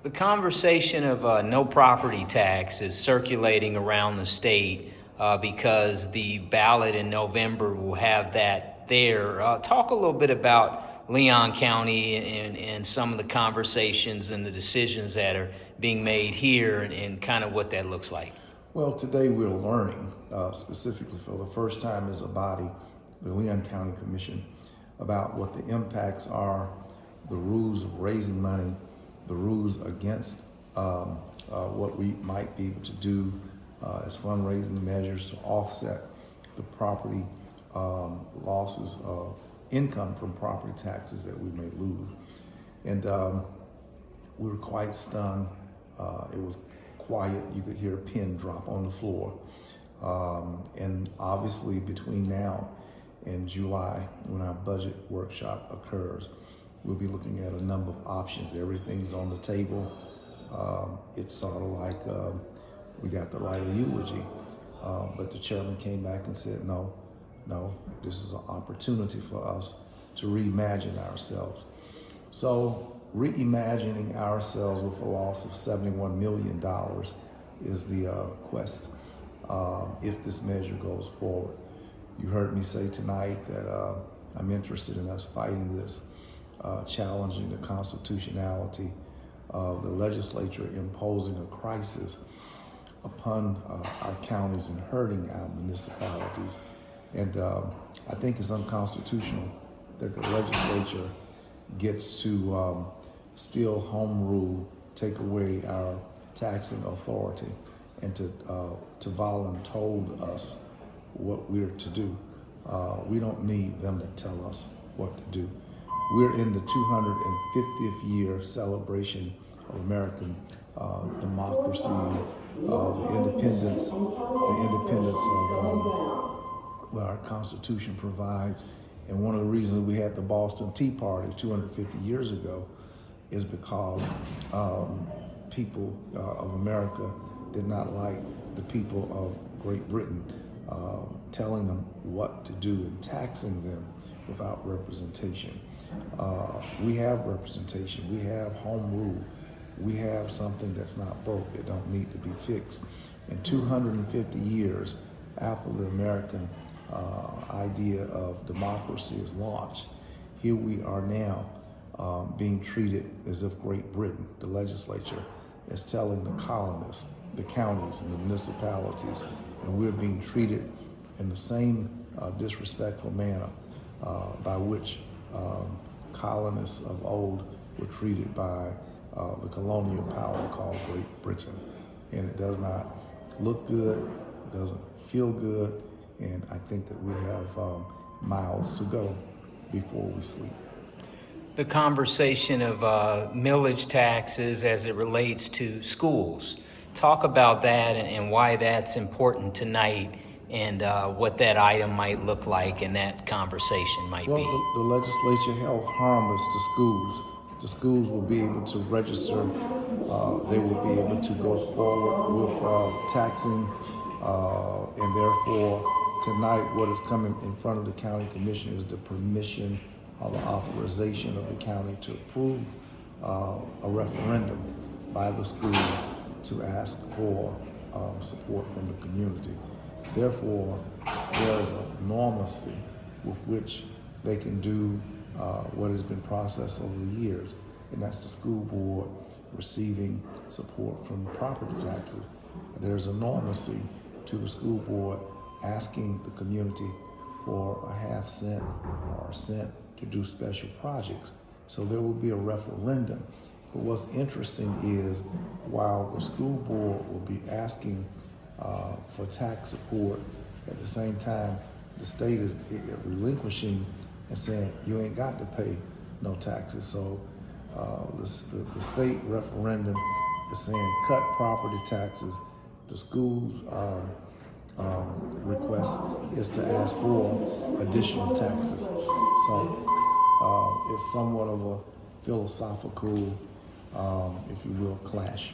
The conversation of no property tax is circulating around the state because the ballot in November will have that there. Talk a little bit about Leon County and some of the conversations and the decisions that are being made here and kind of what that looks like. Well, today we're learning, specifically for the first time as a body, the Leon County Commission, about what the impacts are, the rules of raising money, the rules against what we might be able to do as fundraising measures to offset the property losses of income from property taxes that we may lose. And we were quite stunned. It was quiet. You could hear a pin drop on the floor. And obviously between now and July, when our budget workshop occurs, we'll be looking at a number of options. Everything's on the table. It's sort of like we got the right of eulogy, but the chairman came back and said, no, this is an opportunity for us to reimagine ourselves. So reimagining ourselves with a loss of $71 million is the quest if this measure goes forward. You heard me say tonight that I'm interested in us fighting this, challenging the constitutionality of the legislature imposing a crisis upon our counties and hurting our municipalities. And I think it's unconstitutional that the legislature gets to steal home rule, take away our taxing authority, and to voluntold us what we're to do. We don't need them to tell us what to do. We're in the 250th year celebration of American democracy, the independence of what our Constitution provides. And one of the reasons we had the Boston Tea Party 250 years ago is because people of America did not like the people of Great Britain telling them what to do and taxing them without representation. We have representation. We have home rule. We have something that's not broke. It don't need to be fixed. In 250 years after the American idea of democracy is launched, here we are now being treated as if Great Britain, the legislature, is telling the colonists, the counties and the municipalities, and we're being treated in the same disrespectful manner by which colonists of old were treated by the colonial power called Great Britain. And it does not look good, it doesn't feel good, and I think that we have miles to go before we sleep. The conversation of millage taxes as it relates to schools. Talk about that and why that's important tonight and what that item might look like and that conversation might be. The legislature held harmless to schools. The schools will be able to register. They will be able to go forward with taxing, and therefore tonight what is coming in front of the county commission is the permission or the authorization of the county to approve a referendum by the school to ask for support from the community. Therefore, there is a normalcy with which they can do what has been processed over the years, and that's the school board receiving support from property taxes. There's a normalcy to the school board asking the community for a half cent or a cent to do special projects. So there will be a referendum. But what's interesting is while the school board will be asking for tax support, at the same time, the state is relinquishing and saying, you ain't got to pay no taxes. So the state referendum is saying cut property taxes. The school's request is to ask for additional taxes. So it's somewhat of a philosophical, if you will, clash.